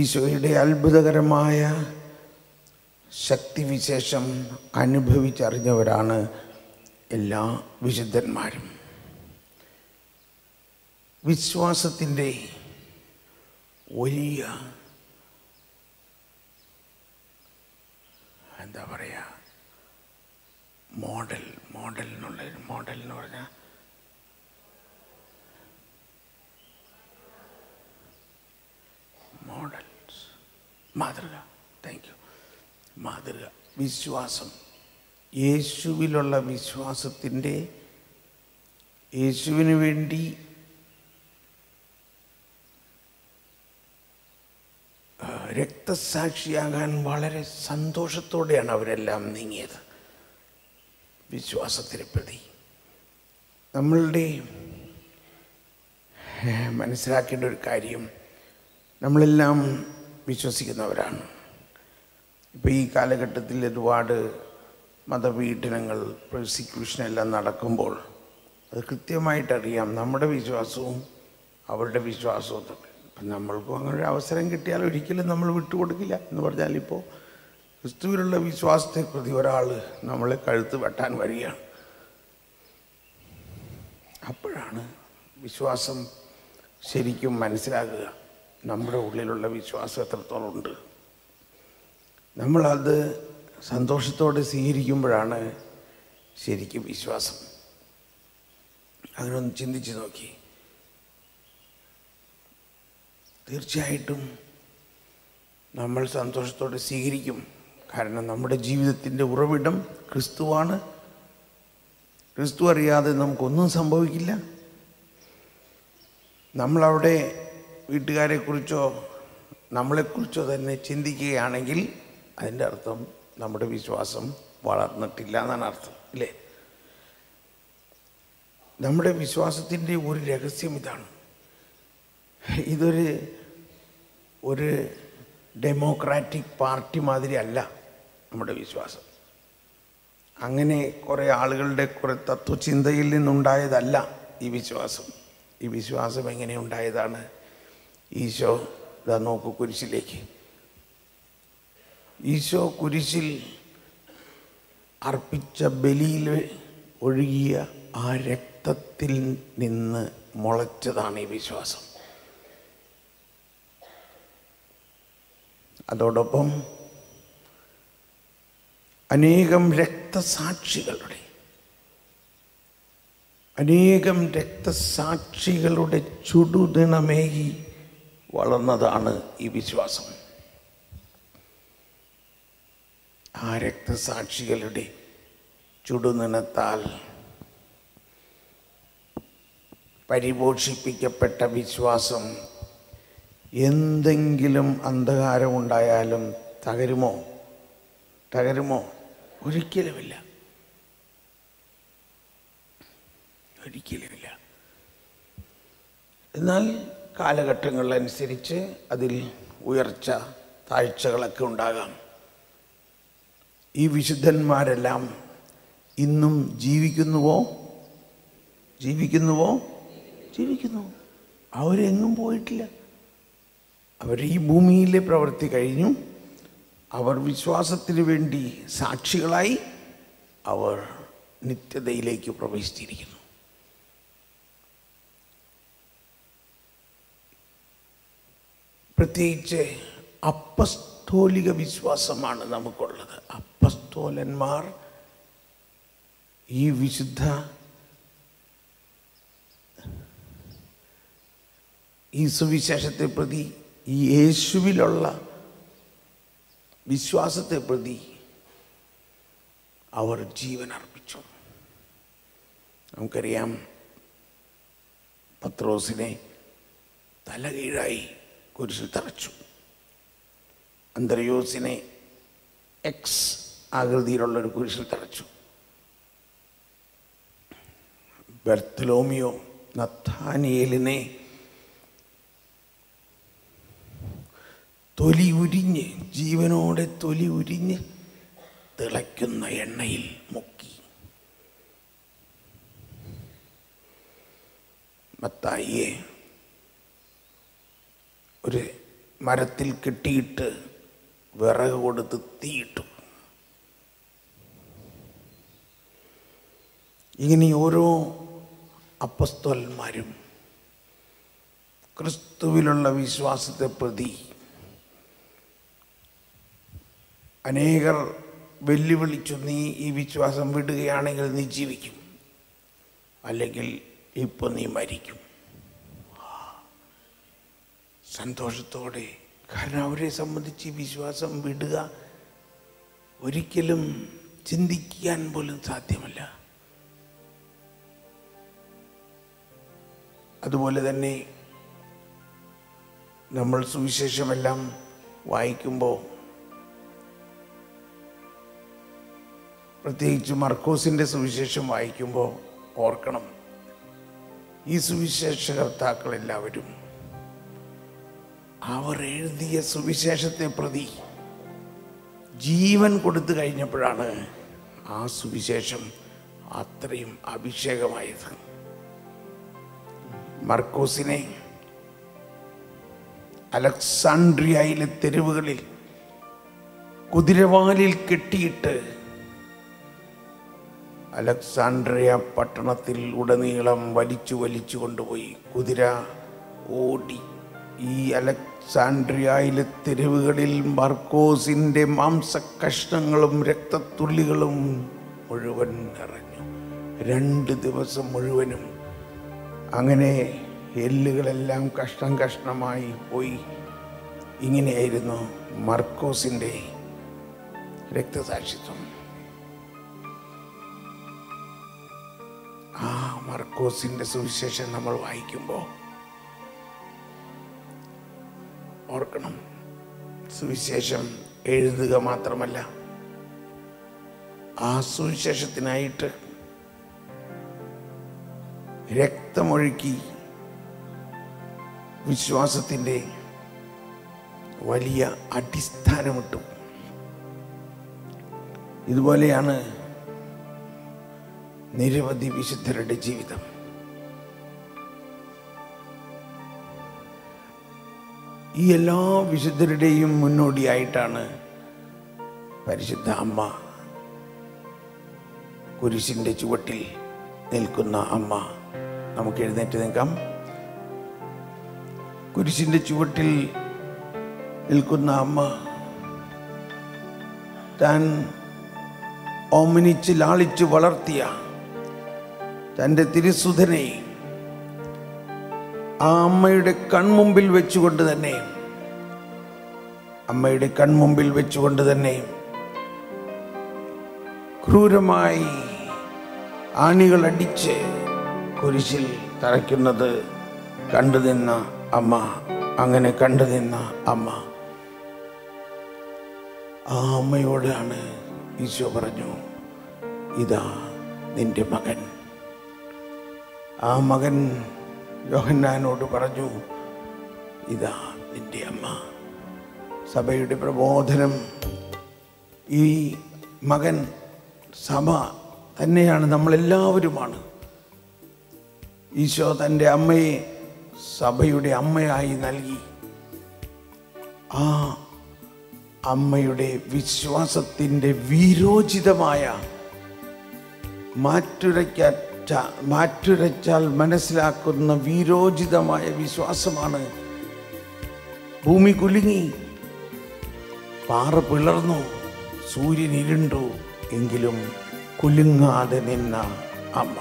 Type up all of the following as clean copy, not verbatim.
ഈശോയുടെ അത്ഭുതകരമായ ശക്തിവിശേഷം അനുഭവിച്ചറിഞ്ഞവരാണ് എല്ലാ വിശുദ്ധന്മാരും. വിശ്വാസത്തിൻ്റെ വലിയ എന്താ പറയുക മോഡൽ എന്ന് പറഞ്ഞാൽ മാതൃക. മാതൃക വിശ്വാസം, യേശുവിലുള്ള വിശ്വാസത്തിൻ്റെ, യേശുവിന് വേണ്ടി രക്തസാക്ഷിയാകാൻ വളരെ സന്തോഷത്തോടെയാണ് അവരെല്ലാം നീങ്ങിയത്. വിശ്വാസത്തിനെ പ്രതി നമ്മളുടെ മനസ്സിലാക്കേണ്ട ഒരു കാര്യം, നമ്മളെല്ലാം വിശ്വസിക്കുന്നവരാണ്. ഇപ്പോൾ ഈ കാലഘട്ടത്തിൽ ഒരുപാട് മതപീഡനങ്ങൾ, പ്രോസിക്യൂഷനെല്ലാം നടക്കുമ്പോൾ അത് കൃത്യമായിട്ടറിയാം നമ്മുടെ വിശ്വാസവും അവരുടെ വിശ്വാസവും തമ്മിൽ. അപ്പം നമ്മൾക്കും അങ്ങനെ ഒരു അവസരം കിട്ടിയാൽ ഒരിക്കലും നമ്മൾ വിട്ടുകൊടുക്കില്ല എന്ന് പറഞ്ഞാൽ, ഇപ്പോൾ ക്രിസ്തുവിലുള്ള വിശ്വാസത്തെ പ്രതി ഒരാൾ നമ്മളെ കഴുത്ത് വെട്ടാൻ വരികയാണ്. അപ്പോഴാണ് വിശ്വാസം ശരിക്കും മനസ്സിലാക്കുക, നമ്മുടെ ഉള്ളിലുള്ള വിശ്വാസം എത്രത്തോളം ഉണ്ട്. നമ്മളത് സന്തോഷത്തോടെ സ്വീകരിക്കുമ്പോഴാണ് ശരിക്കും വിശ്വാസം. അങ്ങനൊന്ന് ചിന്തിച്ച് നോക്കി. തീർച്ചയായിട്ടും നമ്മൾ സന്തോഷത്തോടെ സ്വീകരിക്കും. കാരണം നമ്മുടെ ജീവിതത്തിൻ്റെ ഉറവിടം ക്രിസ്തുവാണ്. ക്രിസ്തു അറിയാതെ നമുക്കൊന്നും സംഭവിക്കില്ല. നമ്മളവിടെ വീട്ടുകാരെക്കുറിച്ചോ നമ്മളെക്കുറിച്ചോ തന്നെ ചിന്തിക്കുകയാണെങ്കിൽ അതിൻ്റെ അർത്ഥം നമ്മുടെ വിശ്വാസം വളർന്നിട്ടില്ല എന്നാണ് അർത്ഥം, ഇല്ലേ? നമ്മുടെ വിശ്വാസത്തിൻ്റെ ഒരു രഹസ്യം ഇതാണ്. ഒരു ഡെമോക്രാറ്റിക് പാർട്ടി മാതിരി അല്ല നമ്മുടെ വിശ്വാസം. അങ്ങനെ കുറേ ആളുകളുടെ കുറേ തത്വചിന്തയിൽ നിന്നുണ്ടായതല്ല ഈ വിശ്വാസം. ഈ വിശ്വാസം എങ്ങനെ ഉണ്ടായതാണ്? ഈശോ ഇതാ നോക്കൂ, കുരിശിലേക്ക്. ഈശോ കുരിശിൽ അർപ്പിച്ച ബലിയിൽ ഒഴുകിയ ആ രക്തത്തിൽ നിന്ന് മുളച്ചതാണ് ഈ വിശ്വാസം. അതോടൊപ്പം അനേകം രക്തസാക്ഷികളുടെ ചുടുനിണമേകി വളർന്നതാണ് ഈ വിശ്വാസം. ആ രക്തസാക്ഷികളുടെ ചുടുനിണത്താൽ പരിപോഷിപ്പിക്കപ്പെട്ട വിശ്വാസം എന്തെങ്കിലും അന്ധകാരമുണ്ടായാലും തകരുമോ? ഒരിക്കലുമില്ല. എന്നാൽ കാലഘട്ടങ്ങളനുസരിച്ച് അതിൽ ഉയർച്ച താഴ്ചകളൊക്കെ ഉണ്ടാകാം. ഈ വിശുദ്ധന്മാരെല്ലാം ഇന്നും ജീവിക്കുന്നുവോ? അവരെങ്ങും പോയിട്ടില്ല. അവർ ഈ ഭൂമിയിലെ പ്രവൃത്തി കഴിഞ്ഞു. അവർ വിശ്വാസത്തിന് വേണ്ടി സാക്ഷികളായി അവർ നിത്യതയിലേക്ക് പ്രവേശിച്ചിരിക്കുന്നു. പ്രത്യേകിച്ച് അപ്പസ്തോലിക വിശ്വാസമാണ് നമുക്കുള്ളത്. അപ്പസ്തോലന്മാർ ഈ സുവിശേഷത്തെ പ്രതി, ഈ യേശുവിലുള്ള വിശ്വാസത്തെ പ്രതി അവർ ജീവൻ അർപ്പിച്ചു. നമുക്കറിയാം, പത്രോസിനെ തലകീഴായി കുരിശിൽ തറച്ചു. അന്ത്രയോസിനെ എക്സ് ആകൃതിയിലുള്ളൊരു കുരിശിൽ തറച്ചു. ബർത്തലോമിയോ നഥാനിയേലിനെ ജീവനോടെ തൊലി ഉരിഞ്ഞ് തിളയ്ക്കുന്ന എണ്ണയിൽ മുക്കി. മത്തായിയെ ഒരു മരത്തിൽ കെട്ടിയിട്ട് വിറക് കൊടുത്ത് തീയിട്ടു. ഇങ്ങനെ ഓരോ അപ്പസ്തോലന്മാരും ക്രിസ്തുവിലുള്ള വിശ്വാസത്തെ പ്രതി അനേകർ വെല്ലുവിളിച്ചു, നീ ഈ വിശ്വാസം വിടുകയാണെങ്കിൽ നീ ജീവിക്കും, അല്ലെങ്കിൽ ഇപ്പോൾ നീ മരിക്കും. സന്തോഷത്തോടെ, കാരണം അവരെ സംബന്ധിച്ച് ഈ വിശ്വാസം വിടുക ഒരിക്കലും ചിന്തിക്കാൻ പോലും സാധ്യമല്ല. അതുപോലെ തന്നെ നമ്മൾ സുവിശേഷമെല്ലാം വായിക്കുമ്പോൾ, പ്രത്യേകിച്ച് മർക്കോസിൻ്റെ സുവിശേഷം വായിക്കുമ്പോൾ ഓർക്കണം, ഈ സുവിശേഷകർത്താക്കളെല്ലാവരും അവർ എഴുതിയ സുവിശേഷത്തെ പ്രതി ജീവൻ കൊടുത്തു കഴിഞ്ഞപ്പോഴാണ് ആ സുവിശേഷം അത്രയും അഭിഷേകമായത്. മർക്കോസിനെ അലക്സാണ്ട്രിയയിലെ തെരുവുകളിൽ കുതിരവാലിൽ കെട്ടിയിട്ട് അലക്സാണ്ട്രിയ പട്ടണത്തിൽ ഉടനീളം വലിച്ചു കൊണ്ടുപോയി. കുതിര ഓടി. ഈ അലക്സാണ്ട്രിയയിലെ തെരുവുകളിൽ മർക്കോസിൻ്റെ മാംസകഷ്ണങ്ങളും രക്തത്തുള്ളികളും മുഴുവൻ നിറഞ്ഞു. 2 ദിവസം മുഴുവനും അങ്ങനെ എല്ലുകളെല്ലാം കഷ്ണം കഷ്ണമായി പോയി. ഇങ്ങനെയായിരുന്നു മർക്കോസിൻ്റെ രക്തസാക്ഷിത്വം. ആ മർക്കോസിൻ്റെ സുവിശേഷം നമ്മൾ വായിക്കുമ്പോൾ ഓർക്കണം, സുവിശേഷം എഴുതുക മാത്രമല്ല, ആ സുവിശേഷത്തിനായിട്ട് രക്തമൊഴുക്കി വിശ്വാസത്തിൻ്റെ വലിയ അടിസ്ഥാനമിട്ടു. ഇതുപോലെയാണ് നിരവധി വിശുദ്ധരുടെ ജീവിതം. ഈ എല്ലാ വിശുദ്ധരുടെയും മുന്നോടിയായിട്ടാണ് പരിശുദ്ധ അമ്മ, കുരിശിൻ്റെ ചുവട്ടിൽ നിൽക്കുന്ന അമ്മ. നമുക്ക് എഴുന്നേറ്റ് നിൽക്കാം. കുരിശിൻ്റെ ചുവട്ടിൽ നിൽക്കുന്ന അമ്മ താൻ ഓമനിച്ച് ലാളിച്ച് വളർത്തിയ തൻ്റെ തിരുസുധനെ ആ അമ്മയുടെ കൺമുമ്പിൽ വെച്ചുകൊണ്ട് തന്നെ ക്രൂരമായി ആണികളടിച്ച് കുരിശിൽ തറയ്ക്കുന്നത് കണ്ടുനിന്ന അമ്മ. അങ്ങനെ കണ്ടുനിന്ന അമ്മ, ആ അമ്മയോടാണ് ഈശോ പറഞ്ഞു, ഇതാ നിന്റെ മകൻ. ആ മകൻ യോഹന്നാനോട് പറഞ്ഞു, ഇതാ നിന്റെ അമ്മ. സഭയുടെ പ്രബോധനം, ഈ മകൻ സഭ തന്നെയാണ്, നമ്മളെല്ലാവരുമാണ്. ഈശോ തൻ്റെ അമ്മയെ സഭയുടെ അമ്മയായി നൽകി. ആ അമ്മയുടെ വിശ്വാസത്തിൻ്റെ വീരോചിതമായ മാറ്റുരച്ചാൽ മനസ്സിലാക്കുന്ന വീരോചിതമായ വിശ്വാസമാണ്. ഭൂമി കുലുങ്ങി, പാറ പിളർന്നു, സൂര്യൻ ഇരുണ്ടു, എങ്കിലും കുലുങ്ങാതെ നിന്ന അമ്മ.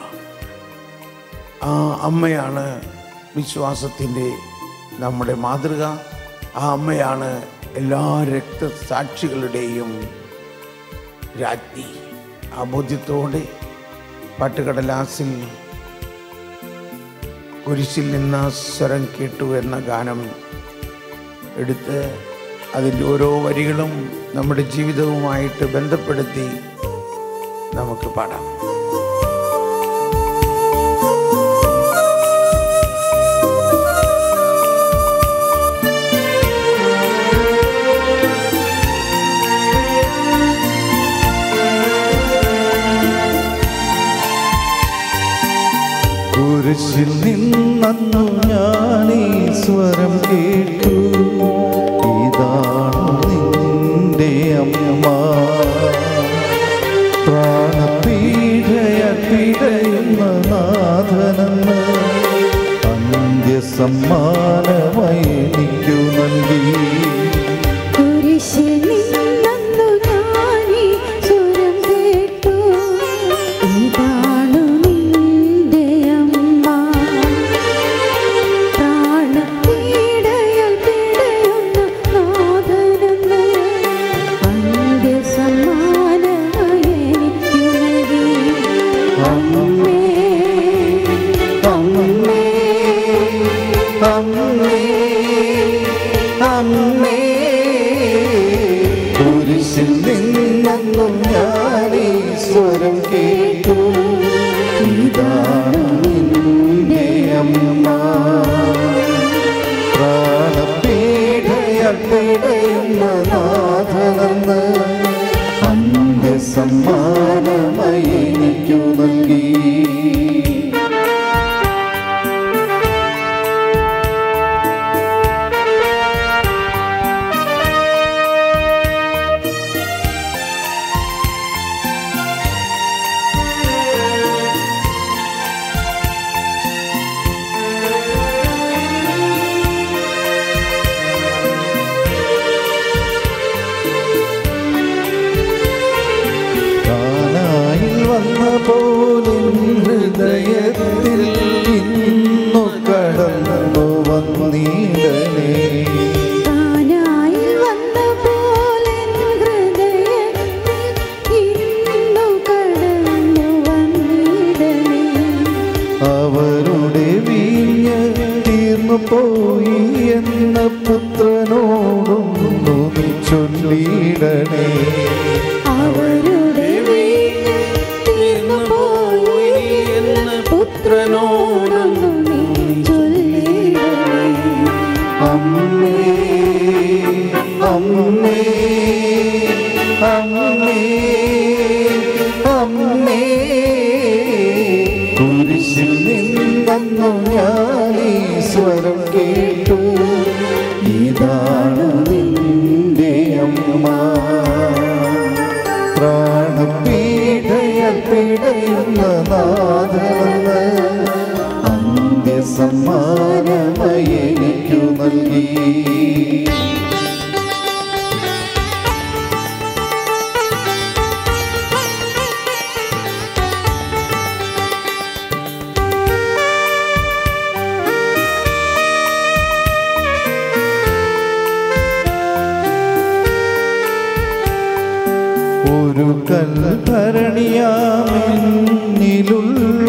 ആ അമ്മയാണ് വിശ്വാസത്തിൻ്റെ നമ്മുടെ മാതൃക. ആ അമ്മയാണ് എല്ലാ രക്തസാക്ഷികളുടെയും രാജ്ഞി. ആ ബോധ്യത്തോടെ പാട്ടുകടലാസിൽ കുരിശിൽ നിന്ന സ്വരം കേട്ടു എന്ന ഗാനം എടുത്ത് അതിൻ്റെ ഓരോ വരികളും നമ്മുടെ ജീവിതവുമായിട്ട് ബന്ധപ്പെടുത്തി നമുക്ക് പാടാം. കുരിശിൽ നിന്നു ഞാനീ സ്വരം കേട്ടു, സമ്മാനമായി എനിക്കു നൽകി. കുരിശിൽ നിന്നെന്നും ഞാനീ സ്വരം കേട്ടു, ഇതാണ് നിന്റെ അമ്മ. പ്രാണപീഠയാൽ പിടയുന്ന നാഥനെന്ന് അന്ത്യസമ്മാനമായി എനിക്കു നൽകി. പോലെ ഹൃദയത്തിൽ ഇന്നു കടന്നു വന്നിടണേ. അവരുടെ വീഞ്ഞ് തീർന്നു പോയി എന്ന പുത്രനോടും നീ ചൊല്ലിടണേ. അമ്മേ അമ്മേ അമ്മേ അമ്മേ കുരിശിൽ നിന്നു ഞാനീ സ്വരം കേട്ടു, ഇതാണ് നിന്റെ അമ്മ. പ്രാണപീഠയാൽ പിടയുന്ന നാഥനെന്ന് അന്ത്യസമ്മാനമായി എനിക്കു നൽകി. ഒരു കൽഭരണിയാമെന്നിലുള്ള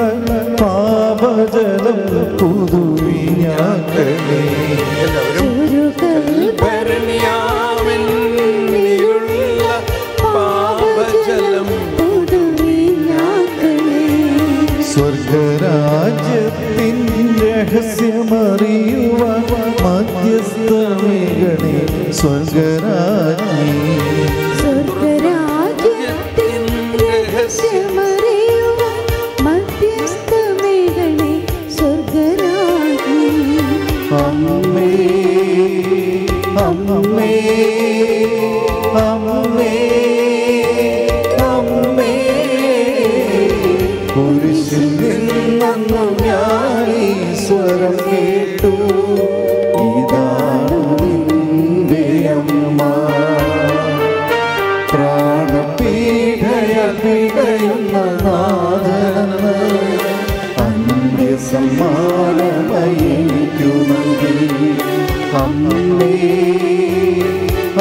പാപജലം പുതുവിഞ്ഞാക്കണേ. ഒരു കൽഭരണിയാമെന്നിലുള്ള പാപജലം പുതുവിഞ്ഞാക്കണേ. സ്വർഗരാജ്യത്തിൻ രഹസ്യമറിയുവാൻ മധ്യസ്ഥമേകണേ സ്വർഗരാജ്ഞി. അമ്മേ അമ്മേ അമ്മേ അമ്മേ കുരിശിൽ നിന്നു ഞാനീ സ്വരം കേട്ടു, ഇതാണ് നിന്റെ അമ്മ. പ്രാണപീഠയാൽ പിടയുന്ന നാഥനെന്ന് അന്ത്യസമ്മാനമായി എനിക്കു നൽകി. അമ്മേ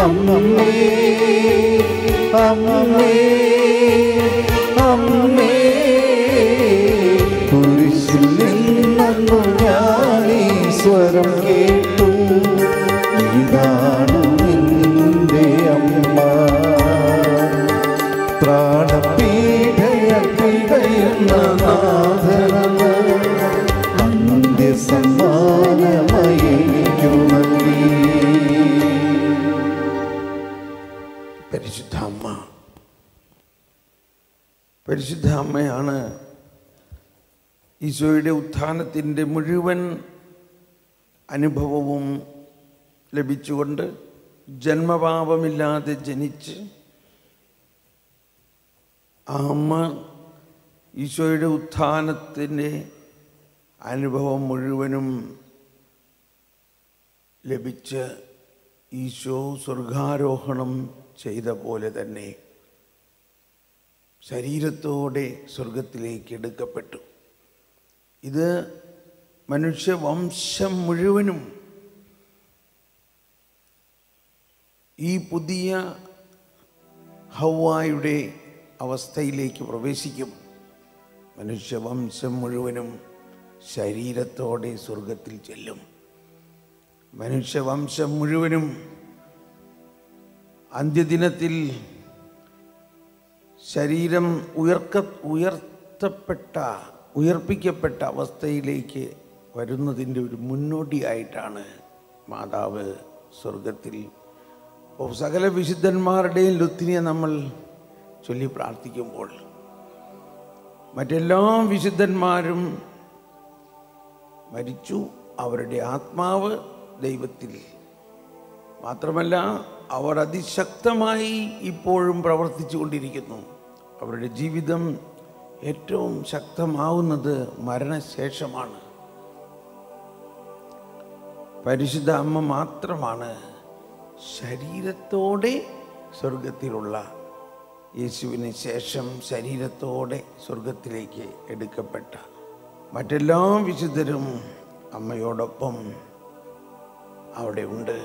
അമ്മേ അമ്മേ അമ്മേ കുരിശിൽ നിന്നു ഞാനീ സ്വരം കേട്ടു, ഇതാണ് നിന്റെ അമ്മ. പ്രാണപീഠയാൽ പിടയുന്ന നാഥനെന്ന് അന്ത്യസമ്മാനമായി എനിക്കു നൽകി. പരിശുദ്ധ അമ്മയാണ് ഈശോയുടെ ഉത്ഥാനത്തിൻ്റെ മുഴുവൻ അനുഭവവും ലഭിച്ചുകൊണ്ട് ജന്മപാപമില്ലാതെ ജനിച്ച് ആ അമ്മ ഈശോയുടെ ഉത്ഥാനത്തിൻ്റെ അനുഭവം മുഴുവനും ലഭിച്ച് ഈശോ സ്വർഗാരോഹണം ചെയ്ത പോലെ തന്നെ ശരീരത്തോടെ സ്വർഗത്തിലേക്ക് എടുക്കപ്പെട്ടു. ഇത് മനുഷ്യവംശം മുഴുവനും ഈ പുതിയ ഹവ്വായുടെ അവസ്ഥയിലേക്ക് പ്രവേശിക്കും. മനുഷ്യവംശം മുഴുവനും ശരീരത്തോടെ സ്വർഗത്തിൽ ചെല്ലും. മനുഷ്യവംശം മുഴുവനും അന്ത്യദിനത്തിൽ ശരീരം ഉയർപ്പിക്കപ്പെട്ട അവസ്ഥയിലേക്ക് വരുന്നതിൻ്റെ ഒരു മുന്നോടിയായിട്ടാണ് മാതാവ് സ്വർഗത്തിൽ. സകല വിശുദ്ധന്മാരുടെയും ലുത്തിനിയെ നമ്മൾ ചൊല്ലി പ്രാർത്ഥിക്കുമ്പോൾ മറ്റെല്ലാ വിശുദ്ധന്മാരും മരിച്ചു. അവരുടെ ആത്മാവ് ദൈവത്തിൽ. മാത്രമല്ല, അവർ അതിശക്തമായി ഇപ്പോഴും പ്രവർത്തിച്ചു കൊണ്ടിരിക്കുന്നു. അവരുടെ ജീവിതം ഏറ്റവും ശക്തമാവുന്നത് മരണശേഷമാണ്. പരിശുദ്ധ അമ്മ മാത്രമാണ് ശരീരത്തോടെ സ്വർഗത്തിലുള്ള യേശുവിന് ശേഷം ശരീരത്തോടെ സ്വർഗത്തിലേക്ക് എടുക്കപ്പെട്ട. മറ്റെല്ലാ വിശുദ്ധരും അമ്മയോടൊപ്പം അവിടെ ഉണ്ട്.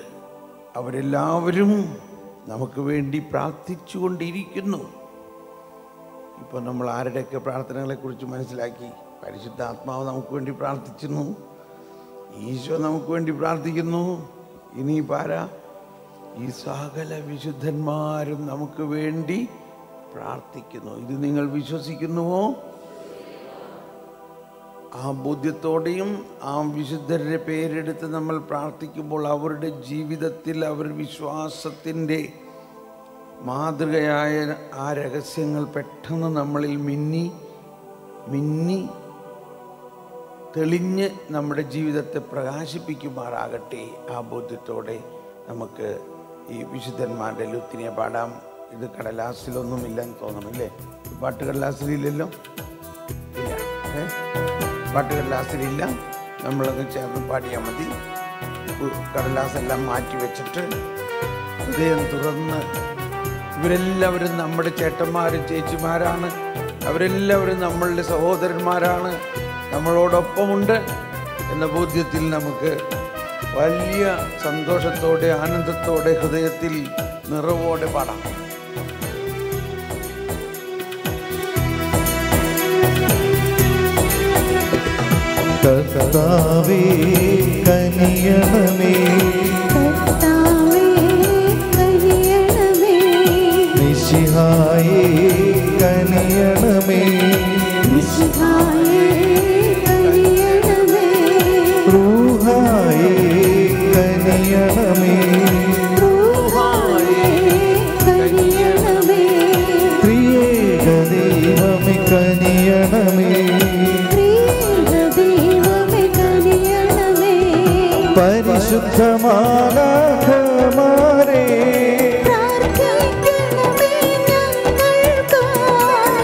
അവരെല്ലാവരും നമുക്ക് വേണ്ടി പ്രാർത്ഥിച്ചു കൊണ്ടിരിക്കുന്നു. ഇപ്പോൾ നമ്മൾ ആരുടെയൊക്കെ പ്രാർത്ഥനകളെക്കുറിച്ച് മനസ്സിലാക്കി. പരിശുദ്ധാത്മാവ് നമുക്ക് വേണ്ടി പ്രാർത്ഥിക്കുന്നു, ഈശോ നമുക്ക് വേണ്ടി പ്രാർത്ഥിക്കുന്നു. ഇനി പാരാ, ഈ സകല വിശുദ്ധന്മാരും നമുക്ക് വേണ്ടി പ്രാർത്ഥിക്കുന്നു. ഇത് നിങ്ങൾ വിശ്വസിക്കുന്നുവോ? ആ ബോധ്യത്തോടെയും ആ വിശുദ്ധരുടെ പേരെടുത്ത് നമ്മൾ പ്രാർത്ഥിക്കുമ്പോൾ അവരുടെ ജീവിതത്തിൽ അവർ വിശ്വാസത്തിൻ്റെ മാതൃകയായ ആ രഹസ്യങ്ങൾ പെട്ടെന്ന് നമ്മളിൽ മിന്നി തെളിഞ്ഞ് നമ്മുടെ ജീവിതത്തെ പ്രകാശിപ്പിക്കുമാറാകട്ടെ. ആ ബോധ്യത്തോടെ നമുക്ക് ഈ വിശുദ്ധന്മാരുടെ ലുത്തിനിയെ പാടാം. ഇത് കടലാസിലൊന്നുമില്ലെന്ന് തോന്നണല്ലേ? പാട്ടുകടലാസിലില്ലല്ലോ? ഇല്ല, പാട്ടുകടലാസിലില്ല. നമ്മളൊക്കെ ചേർന്ന് പാടിയാൽ മതി. കടലാസെല്ലാം മാറ്റി വെച്ചിട്ട് ഹൃദയം തുറന്ന്, ഇവരെല്ലാവരും നമ്മുടെ ചേട്ടന്മാരും ചേച്ചിമാരാണ്, അവരെല്ലാവരും നമ്മളുടെ സഹോദരന്മാരാണ്, നമ്മളോടൊപ്പമുണ്ട് എന്ന ബോധ്യത്തിൽ നമുക്ക് വലിയ സന്തോഷത്തോടെ ആനന്ദത്തോടെ ഹൃദയത്തിൽ നിറവോടെ പാടാം. കർത്താവേ കനിയണമേ, മിശിഹായേ കനിയണമേ, റൂഹായേ കനിയണമേ, ത്രിയേക ദൈവമേ കനിയണമേ, പരിശുദ്ധ മാലാഖമാരേ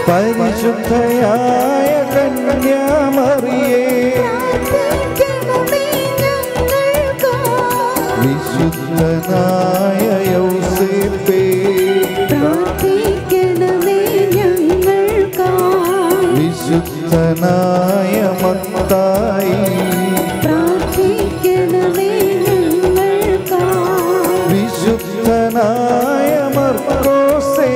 പരിശുദ്ധയായ കന്യാമറിയേ വിശുദ്ധനായ യൗസേപ്പേ വിശുദ്ധനായ മത്തായി വിശുദ്ധനായ മർക്കോസേ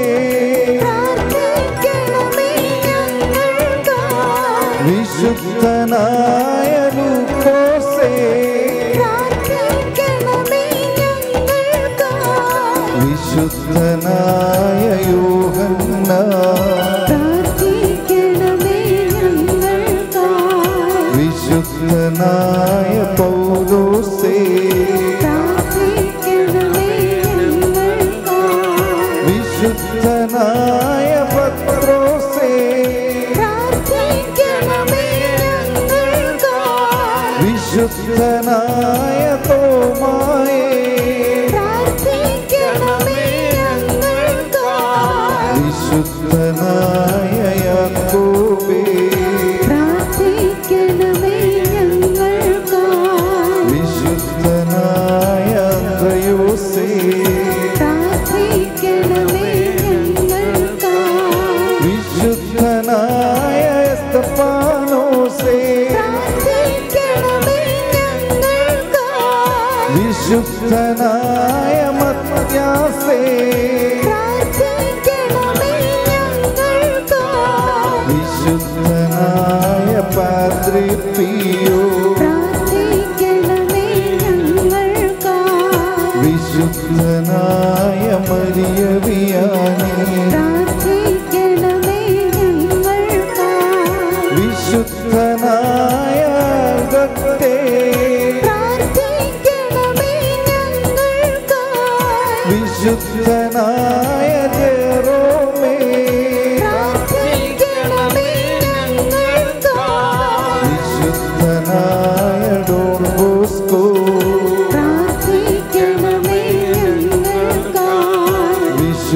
വിശുദ്ധനായ ലൂക്കോസേ വിശുദ്ധനായ യോഹന്നാൻ വിശുദ്ധനായ പൗലോസേ വിശുദ്ധനായ പത്രോസേ വിശുദ്ധനായ തോമായേ വിശുദ്ധനായ യാക്കോബേ വിശുദ്ധനായ മത്യാസേ വിശുദ്ധനായ പാദ്രി പിയോ വിശുദ്ധനായ മരിയ വിയാനി വിശുദ്ധനായ ഭക്തേ വിശുദ്ധനായ ജെറോമേ വിശുദ്ധനായ ഡോൺ ബോസ്കോ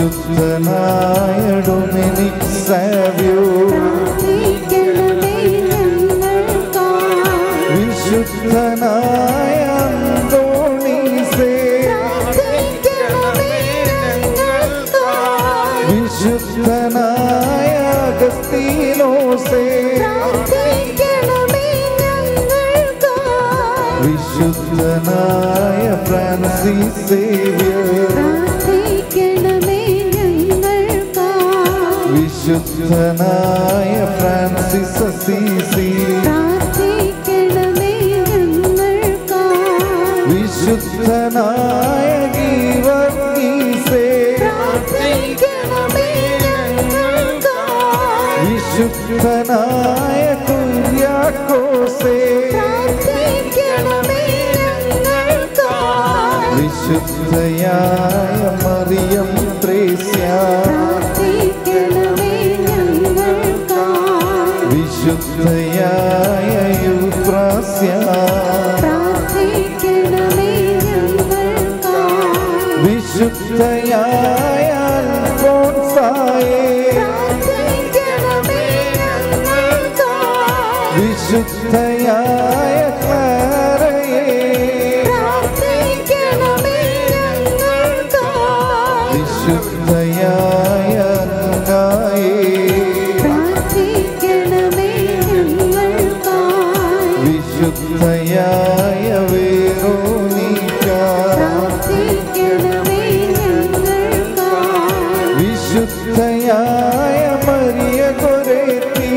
വിശുദ്ധനായ ഡൊമിനിക് സാവിയോ വിശുദ്ധനായ അന്തോണീസേ വിശുദ്ധനായ അഗസ്തീനോസേ വിശുദ്ധനായ ഫ്രാൻസിസ് സേവ്യർ വിശുദ്ധനായ ഫ്രാൻസിസ് അസീസി വിശുദ്ധനായ ഗീവർഗീസേ വിശുദ്ധനായ കുര്യാക്കോസേ വിശുദ്ധയായ മറിയം ത്രേസ്യ വിശുദ്ധയായ യൂഫ്രാസ്യ വിശുദ്ധയായ അൽഫോൻസായേ വിശുദ്ധയായ ക്ലാരയേ വിശുദ്ധയായ അന്നായേ വിശുദ്ധയായ വേറോനിക്ക വിശുദ്ധയായ മരിയ ഗൊരേത്തി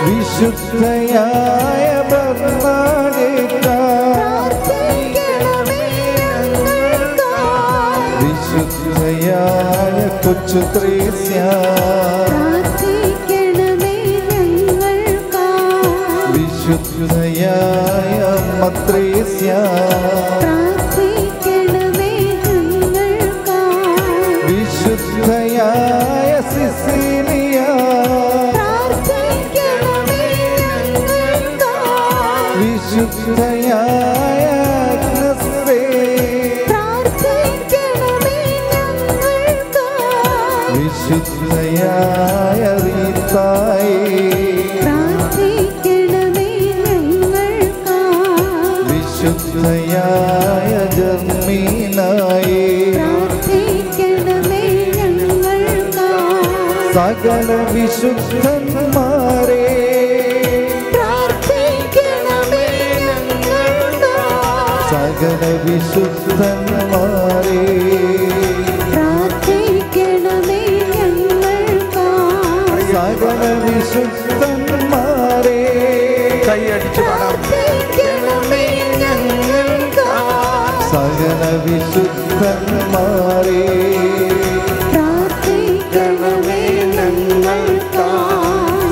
വിശുദ്ധയായ ബർണാഡേറ്റ വിശുദ്ധയായ കൊച്ചു ത്രേസ്യ വിശുദ്ധയായ മത്രേസ്യ വിശുദ്ധയായ സിസിലിയ വിശുദ്ധയായ അഗ്നസ്തേ വിശുദ്ധയായ റീതായേ വിശുദ്ധയായ ജർമ്മീനായേ സകല വിശുദ്ധന്മാരേ സകല വിശുദ്ധന്മാരേ സകല വിശുദ്ധന്മാരേ കൈയടിച്ച് പാടാം. സകല വിശുദ്ധന്മാരേ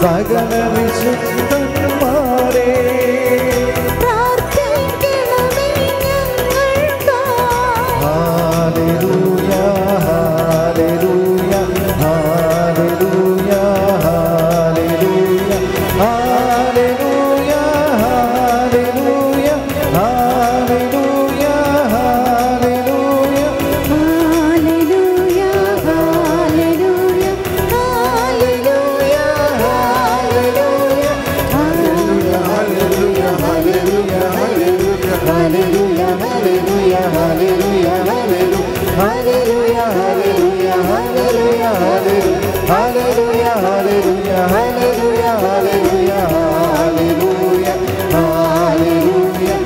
സകല വിശുദ്ധന്മാരേ hallelujah hallelujah hallelujah hallelujah hallelujah hallelujah hallelujah hallelujah, hallelujah, hallelujah, hallelujah.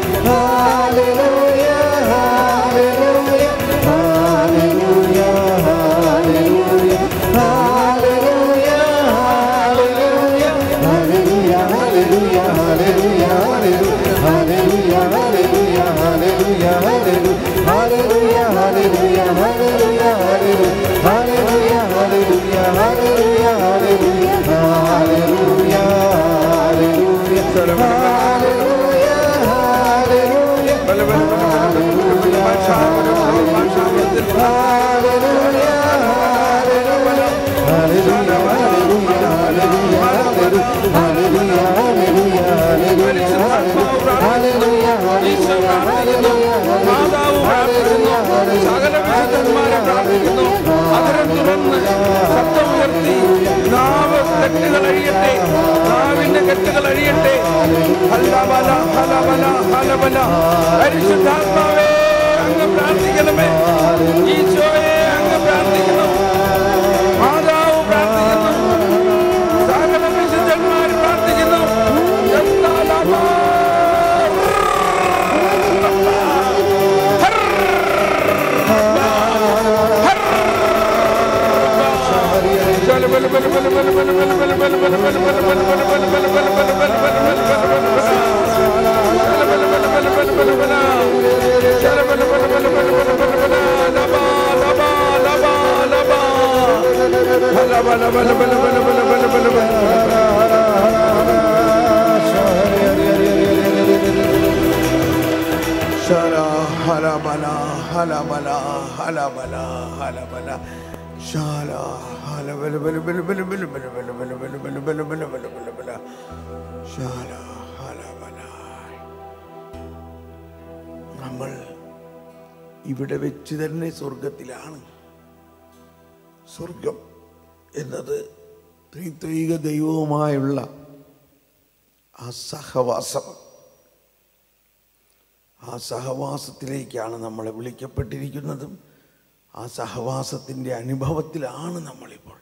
പരിശുദ്ധാത്മാവേ അങ്ങ് പ്രാർത്ഥിക്കണമേ. ഈശോയെ അങ്ങ് പ്രാർത്ഥിക്കണം. മാതാവ് പ്രാർത്ഥിക്കുന്നു. സകല വിശുദ്ധന്മാർ പ്രാർത്ഥിക്കുന്നു. നമ്മൾ ഇവിടെ വെച്ച് തന്നെ സ്വർഗത്തിലാണ്. സ്വർഗം എന്നത് ത്രിത്വൈക ദൈവവുമായുള്ള ആ സഹവാസം, ആ സഹവാസത്തിലേക്കാണ് നമ്മളെ വിളിക്കപ്പെട്ടിരിക്കുന്നതും. ആ സഹവാസത്തിൻ്റെ അനുഭവത്തിലാണ് നമ്മളിപ്പോൾ.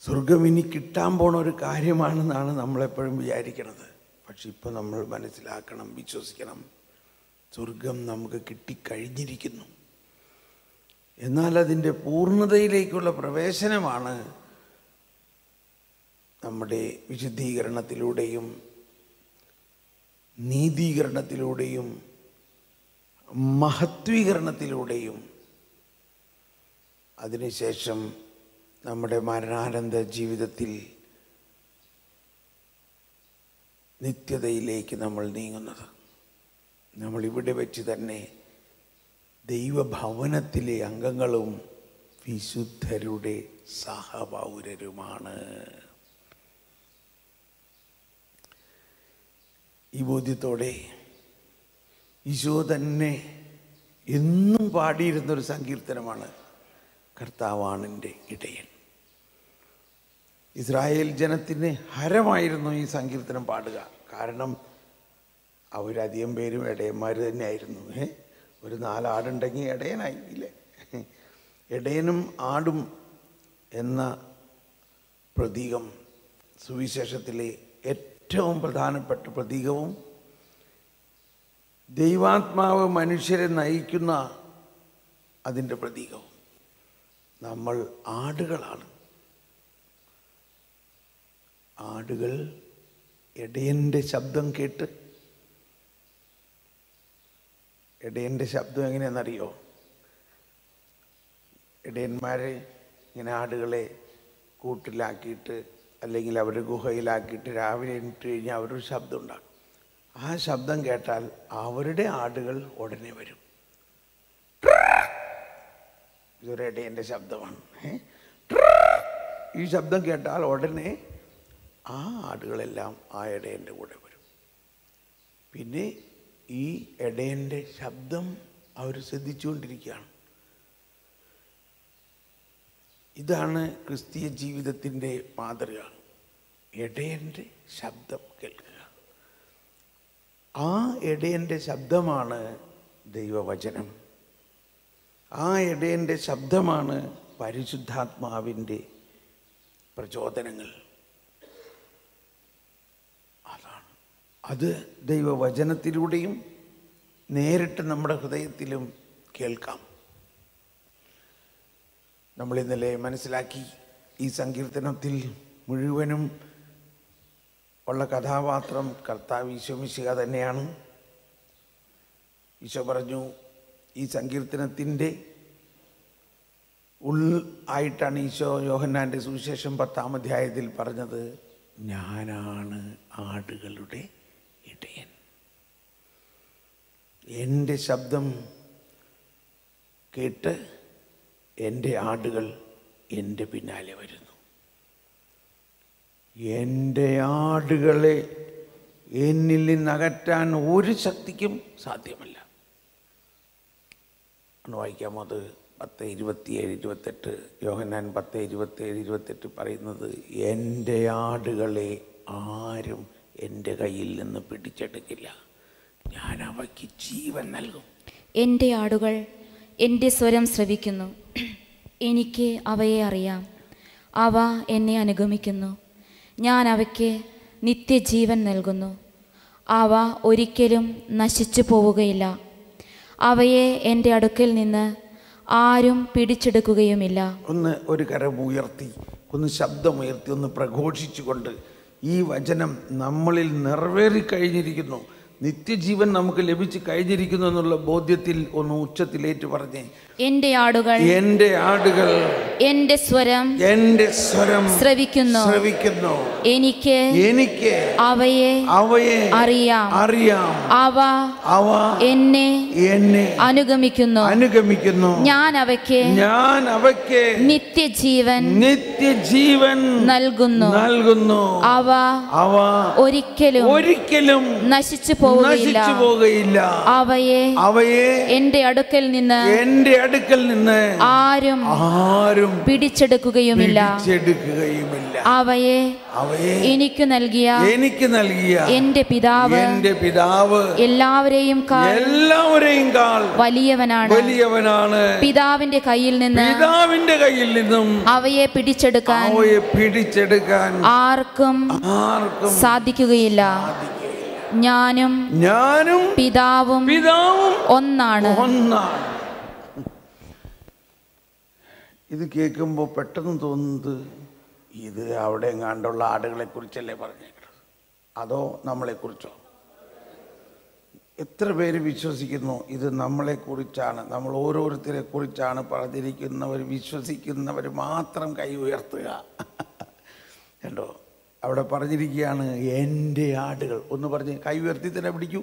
സ്വർഗം ഇനി കിട്ടാൻ പോണ ഒരു കാര്യമാണെന്നാണ് നമ്മളെപ്പോഴും വിചാരിക്കുന്നത്. പക്ഷെ ഇപ്പം നമ്മൾ മനസ്സിലാക്കണം, വിശ്വസിക്കണം, സ്വർഗം നമുക്ക് കിട്ടിക്കഴിഞ്ഞിരിക്കുന്നു. എന്നാൽ അതിൻ്റെ പൂർണ്ണതയിലേക്കുള്ള പ്രവേശനമാണ് നമ്മുടെ വിശുദ്ധീകരണത്തിലൂടെയും നീതീകരണത്തിലൂടെയും മഹത്വീകരണത്തിലൂടെയും അതിനുശേഷം നമ്മുടെ മരണാനന്ത ജീവിതത്തിൽ നിത്യതയിലേക്ക് നമ്മൾ നീങ്ങുന്നത്. നമ്മളിവിടെ വെച്ച് തന്നെ ദൈവഭവനത്തിലെ അംഗങ്ങളും വിശുദ്ധരുടെ സഹപൗരരുമാണ്. ഈ ബോധ്യത്തോടെ ഈശോ തന്നെ എന്നും പാടിയിരുന്നൊരു സങ്കീർത്തനമാണ് കർത്താവാണെൻ്റെ ഇടയൻ. ഇസ്രായേൽ ജനത്തിന് ഹരമായിരുന്നു ഈ സങ്കീർത്തനം പാടുക. കാരണം അവരധികം പേരും ഇടയന്മാർ തന്നെയായിരുന്നു. ഒരു 4 ആടുണ്ടെങ്കിൽ ഇടയനായി ഇല്ലേ? ഇടയനും ആടും എന്ന പ്രതീകം സുവിശേഷത്തിലെ ഏറ്റവും പ്രധാനപ്പെട്ട പ്രതീകവും ദൈവാത്മാവ് മനുഷ്യരെ നയിക്കുന്ന അതിൻ്റെ പ്രതീകവും. നമ്മൾ ആടുകളാണ്. ആടുകൾ ഇടയൻ്റെ ശബ്ദം കേട്ട്, ഇടയൻ്റെ ശബ്ദം എങ്ങനെയാണെന്നറിയോ? ഇടയന്മാർ ഇങ്ങനെ ആടുകളെ കൂട്ടിലാക്കിയിട്ട് അല്ലെങ്കിൽ അവർ ഗുഹയിലാക്കിയിട്ട് രാവിലെ എണീറ്റ് കഴിഞ്ഞാൽ അവരൊരു ശബ്ദം ഉണ്ടാക്കും. ആ ശബ്ദം കേട്ടാൽ അവരുടെ ആടുകൾ ഉടനെ വരും. ഇതൊരു ഇടയൻ്റെ ശബ്ദമാണ്. ഈ ശബ്ദം കേട്ടാൽ ഉടനെ ആ ആടുകളെല്ലാം ആ ഇടയൻ്റെ കൂടെ വരും. പിന്നെ ഈ ഇടയൻ്റെ ശബ്ദം അവർ ശ്രദ്ധിച്ചുകൊണ്ടിരിക്കുകയാണ്. ഇതാണ് ക്രിസ്തീയ ജീവിതത്തിൻ്റെ മാതൃക. ഇടയൻ്റെ ശബ്ദം കേൾക്കുക. ആ ഇടയൻ്റെ ശബ്ദമാണ് ദൈവവചനം. ആ ഇടയൻ്റെ ശബ്ദമാണ് പരിശുദ്ധാത്മാവിൻ്റെ പ്രചോദനങ്ങൾ. അതാണ് അത് ദൈവവചനത്തിലൂടെയും നേരിട്ട് നമ്മുടെ ഹൃദയത്തിലും കേൾക്കാം. നമ്മൾ ഇന്നലെ മനസ്സിലാക്കി, ഈ സങ്കീർത്തനത്തിൽ മുഴുവനും ഉള്ള കഥാപാത്രം കർത്താവ് ഈശോ മിശിഹ തന്നെയാണ്. ഈശോ പറഞ്ഞു, ഈ സങ്കീർത്തനത്തിൻ്റെ ആയിട്ടാണ് ഈശോ യോഹന്നാൻ്റെ സുവിശേഷം 10-ാം അധ്യായത്തിൽ പറഞ്ഞത്, ഞാനാണ് ആടുകളുടെ ഇടയൻ. എൻ്റെ ശബ്ദം കേട്ട് എൻ്റെ ആടുകൾ എൻ്റെ പിന്നാലെ വരുന്നു. എൻ്റെ ആടുകളെ എന്നിൽ നിന്നകറ്റാൻ ഒരു ശക്തിക്കും സാധ്യമല്ല. ഒന്ന് വായിക്കാമോ? അത് 10:27-28 യോഹന്നാൻ 10:27-28 പറയുന്നത്, എൻ്റെ ആടുകളെ ആരും എൻ്റെ കയ്യിൽ നിന്ന് പിടിച്ചെടുക്കില്ല, ഞാൻ അവയ്ക്ക് ജീവൻ നൽകും. എൻ്റെ ആടുകൾ എൻ്റെ സ്വരം ശ്രവിക്കുന്നു, എനിക്ക് അവയെ അറിയാം, അവ എന്നെ അനുഗമിക്കുന്നു, ഞാൻ അവയ്ക്ക് നിത്യജീവൻ നൽകുന്നു, അവ ഒരിക്കലും നശിച്ചു പോവുകയില്ല, അവയെ എൻ്റെ അടുക്കൽ നിന്ന് ആരും പിടിച്ചെടുക്കുകയുമില്ല. ഒന്ന് ഒരു കരം ഉയർത്തി, ഒന്ന് ശബ്ദമുയർത്തി, ഒന്ന് പ്രഘോഷിച്ചുകൊണ്ട് ഈ വചനം നമ്മളിൽ നിറവേറിക്കഴിഞ്ഞിരിക്കുന്നു, നിത്യജീവൻ നമുക്ക് ലഭിച്ചു കഴിഞ്ഞിരിക്കുന്നു എന്നുള്ള ബോധ്യത്തിൽ ഒന്ന് ഉച്ചത്തിലേറ്റ് പറഞ്ഞേ, എൻ്റെ ആടുകൾ എൻ്റെ സ്വരം ശ്രവിക്കുന്നു, എനിക്ക് അവയെ അറിയാം, അവ എന്നെ അനുഗമിക്കുന്നു, ഞാൻ അവയ്ക്ക് നിത്യജീവൻ നൽകുന്നു, അവ ഒരിക്കലും നശിച്ചു പോവുകയില്ല, അവയെ എൻ്റെ അടുക്കൽ നിന്ന് ആരും പിടിച്ചെടുക്കുകയുമില്ല. അവയെ എനിക്ക് നൽകിയ എൻ്റെ പിതാവ് എല്ലാവരെയും കാൾ വലിയവനാണ്. പിതാവിന്റെ കയ്യിൽ നിന്നും അവയെ പിടിച്ചെടുക്കാൻ ആർക്കും സാധിക്കുകയില്ല. ഞാനും പിതാവും ഒന്നാണ്. ഇത് കേൾക്കുമ്പോൾ പെട്ടെന്ന് തോന്നുന്നത്, ഇത് അവിടെ എങ്ങാണ്ടുള്ള ആടുകളെ കുറിച്ചല്ലേ പറഞ്ഞേക്കുന്നത്, അതോ നമ്മളെക്കുറിച്ചോ? എത്ര പേര് വിശ്വസിക്കുന്നു ഇത് നമ്മളെക്കുറിച്ചാണ്, നമ്മൾ ഓരോരുത്തരെ കുറിച്ചാണ് പറഞ്ഞിരിക്കുന്നവർ? വിശ്വസിക്കുന്നവർ മാത്രം കൈ ഉയർത്തുക. കണ്ടോ, അവിടെ പറഞ്ഞിരിക്കുകയാണ് എൻ്റെ ആടുകൾ. ഒന്ന് പറഞ്ഞ് കൈ ഉയർത്തി തന്നെ പിടിക്കൂ.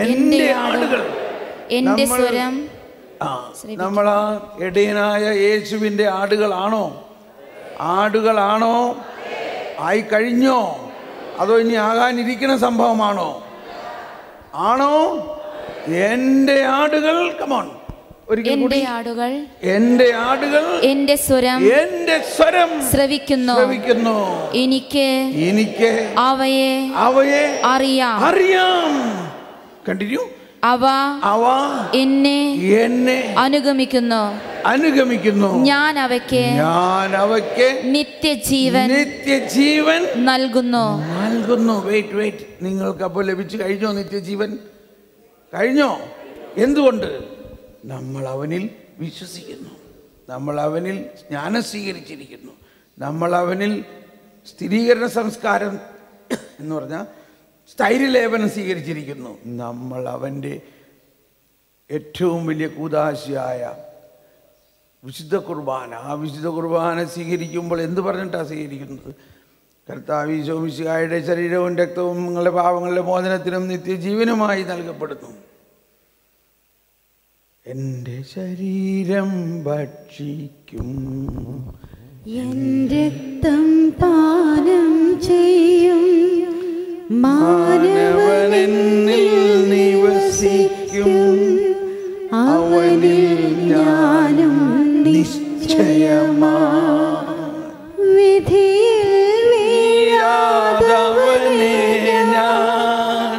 എൻ്റെ ആടുകൾ, എൻ്റെ സ്വരം. നമ്മളാ ഇടയനായ യേശുവിൻ്റെ ആടുകളാണോ? ആയി കഴിഞ്ഞോ? അതോ ഇനി ആകാനിരിക്കുന്ന സംഭവമാണോ? ആണോ? എൻ്റെ ആടുകൾ, കമോൺ, എൻ്റെ ആടുകൾ എൻ്റെ സ്വരം ശ്രവിക്കുന്നു, എനിക്ക് അവയെ അറിയാം. കണ്ടിന്യൂ. അവ എന്നെ അനുഗമിക്കുന്നു, ഞാൻ അവയ്ക്ക് നിത്യജീവൻ നൽകുന്നു. വെയിറ്റ്, നിങ്ങൾക്ക് അപ്പോൾ ലഭിച്ചു കഴിഞ്ഞോ? നിത്യജീവൻ കഴിഞ്ഞോ? എന്തുകൊണ്ട്? നമ്മൾ അവനിൽ വിശ്വസിക്കുന്നു, നമ്മൾ അവനിൽ ജ്ഞാനം സ്വീകരിച്ചിരിക്കുന്നു, നമ്മൾ അവനിൽ സ്ഥിരീകരണ സംസ്കാരം എന്ന് പറഞ്ഞാൽ സ്ഥൈര്യലേപനം സ്വീകരിച്ചിരിക്കുന്നു. നമ്മൾ അവൻ്റെ ഏറ്റവും വലിയ കൂദാശയായ വിശുദ്ധ കുർബാന, ആ വിശുദ്ധ കുർബാന സ്വീകരിക്കുമ്പോൾ എന്ത് പറഞ്ഞിട്ടാണ് സ്വീകരിക്കുന്നത്? കർത്താവ് ഈശോ മിശിഹായുടെ ശരീരവും രക്തവും നിങ്ങളുടെ പാപങ്ങളുടെ മോചനത്തിനും നിത്യജീവനുമായി നൽകപ്പെടുന്നു. എൻ്റെ ശരീരം ഭക്ഷിക്കും, എൻ്റെ രക്തം പാനം ചെയ്യും, മാനവനെന്നിൽ നിവസിക്കും, അവനിൽ ഞാനും നിശ്ചയമാ, വിധിയിൽ വീഴാതവനെ ഞാൻ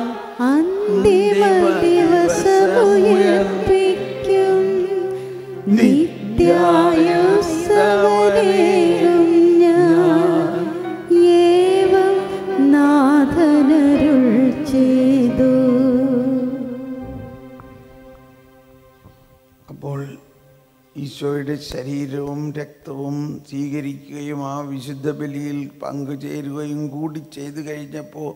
അന്തിമ ദിവസമുയർപ്പിക്കും, നിത്യായുസ്സവരേകും ഞാൻ, ഏവം നാഥനരുൾ ചെയ്തു. അപ്പോൾ ഈശോയുടെ ശരീരവും രക്തവും സ്വീകരിക്കുകയും ആ വിശുദ്ധ ബലിയിൽ പങ്കുചേരുകയും കൂടി ചെയ്തു കഴിഞ്ഞപ്പോൾ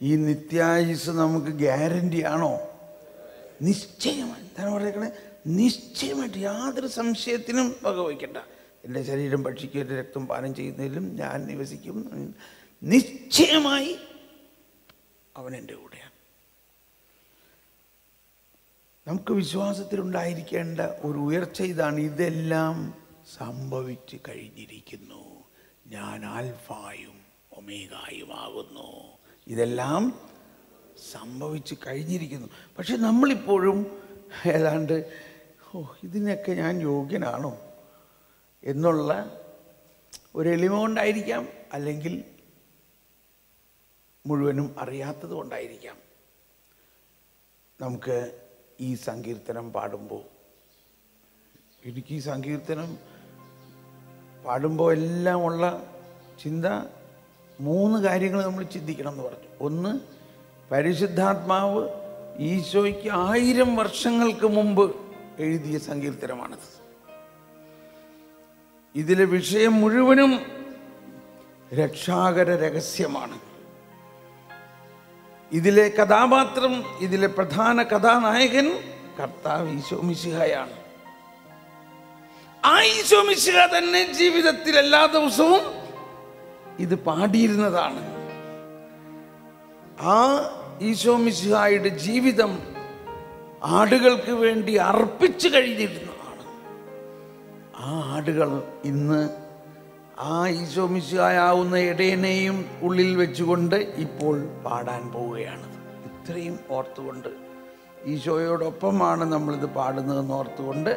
ഈ നിത്യായുസ് നമുക്ക് ഗ്യാരണ്ടി ആണോ? നിശ്ചയമായി. എന്താണ് പറയുന്നത്? നിശ്ചയമായിട്ട് യാതൊരു സംശയത്തിനും വകവയ്ക്കണ്ട. എൻ്റെ ശരീരം ഭക്ഷിക്കുക, എൻ്റെ രക്തം പാനം ചെയ്യുന്നതിലും ഞാൻ നിവസിക്കും. നിശ്ചയമായി അവൻ എൻ്റെ കൂടെയാണ്. നമുക്ക് വിശ്വാസത്തിലുണ്ടായിരിക്കേണ്ട ഒരു ഉയർച്ച ഇതാണ്. ഇതെല്ലാം സംഭവിച്ച് കഴിഞ്ഞിരിക്കുന്നു. ഞാൻ ആൽഫായും ഒമേഗായുമാകുന്നു. ഇതെല്ലാം സംഭവിച്ച് കഴിഞ്ഞിരിക്കുന്നു. പക്ഷെ നമ്മളിപ്പോഴും ഏതാണ്ട് ഇതിനൊക്കെ ഞാൻ യോഗ്യനാണോ എന്നുള്ള ഒരു എളിമ കൊണ്ടായിരിക്കാം, അല്ലെങ്കിൽ മുഴുവനും അറിയാത്തത് കൊണ്ടായിരിക്കാം. നമുക്ക് ഈ സങ്കീർത്തനം പാടുമ്പോൾ, എനിക്ക് ഈ സങ്കീർത്തനം പാടുമ്പോൾ എല്ലാം ഉള്ള ചിന്ത 3 കാര്യങ്ങൾ നമ്മൾ ചിന്തിക്കണം എന്ന് പറഞ്ഞു. ഒന്ന്, പരിശുദ്ധാത്മാവ് ഈശോയ്ക്ക് 1000 വർഷങ്ങൾക്ക് മുമ്പ് എഴുതിയ സങ്കീർത്തനമാണത്. ഇതിലെ വിഷയം മുഴുവനും രക്ഷാകര രഹസ്യമാണ്. ഇതിലെ കഥാപാത്രം, ഇതിലെ പ്രധാന കഥാനായകൻ കർത്താവ് ഈശോ മിശിഹായാണ്. ആ ഈശോ മിശിഹ തന്നെ ജീവിതത്തിൽ എല്ലാ ദിവസവും ഇത് പാടിയിരുന്നതാണ്. ആ ഈശോ മിശിഹായുടെ ജീവിതം ആടുകൾക്ക് വേണ്ടി അർപ്പിച്ചു കഴിഞ്ഞിരുന്നതാണ്. ആ ആടുകൾ ഇന്ന് ആ ഈശോ മിശിഹായാവുന്ന ഇടയനെയും ഉള്ളിൽ വെച്ചുകൊണ്ട് ഇപ്പോൾ പാടാൻ പോവുകയാണ്. ഇത്രയും ഓർത്തുകൊണ്ട്, ഈശോയോടൊപ്പമാണ് നമ്മളിത് പാടുന്നതെന്ന് ഓർത്തുകൊണ്ട്,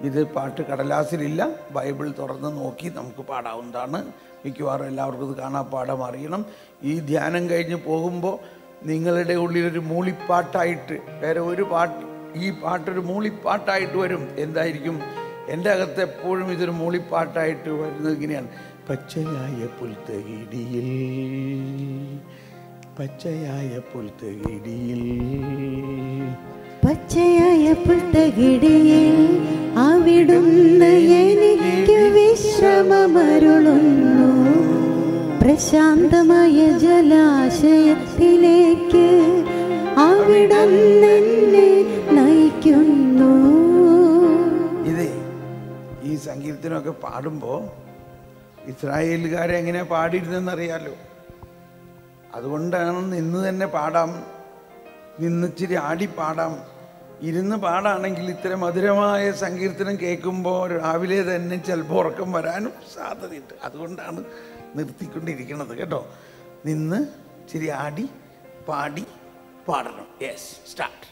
ഇത് പാട്ട് കടലാസിലില്ല, ബൈബിൾ തുറന്ന് നോക്കി നമുക്ക് പാടാവുന്നതാണ്. മിക്കവാറും എല്ലാവർക്കും ഇത് കാണാപ്പാഠം അറിയണം. ഈ ധ്യാനം കഴിഞ്ഞ് പോകുമ്പോൾ നിങ്ങളുടെ ഉള്ളിലൊരു മൂളിപ്പാട്ടായിട്ട് വേറെ ഒരു പാട്ട്, ഈ പാട്ടൊരു മൂളിപ്പാട്ടായിട്ട് വരും. എന്തായിരിക്കും? എൻ്റെ അകത്ത് എപ്പോഴും ഇതൊരു മൂളിപ്പാട്ടായിട്ട് വരുന്നത് ഇങ്ങനെയാണ്: പച്ചയായ പുൽത്തകിടിയിൽ, പച്ചയായ പുൽത്തകിടിയിൽ, പച്ചയായ പുൽത്തകിടിയിൽ അവിടുന്ന് എനിക്ക് വിശ്രമമരുളുന്നു. പ്രശാന്തമായ ജലാശയത്തിലേക്ക് അവിടുന്ന് എന്നെ നയിക്കുന്നു. ഇതേ ഈ സങ്കീർത്തനമൊക്കെ പാടുമ്പോൾ ഇസ്രായേലുകാരെ എങ്ങനെയാ പാടിയിരുന്നെന്നറിയാലോ. അതുകൊണ്ടാണ് നിന്ന് തന്നെ പാടാം, നിന്നിച്ചിരി ആടി പാടാം. ഇരുന്ന് പാടാണെങ്കിൽ ഇത്തരം മധുരമായ സങ്കീർത്തനം കേൾക്കുമ്പോൾ രാവിലെ തന്നെ ചിലപ്പോൾ ഉറക്കം വരാനും സാധ്യതയുണ്ട്. അതുകൊണ്ടാണ് നിർത്തിക്കൊണ്ടിരിക്കുന്നത് കേട്ടോ. നിന്ന് ഇച്ചിരി ആടി പാടി പാടണം. Yes, start.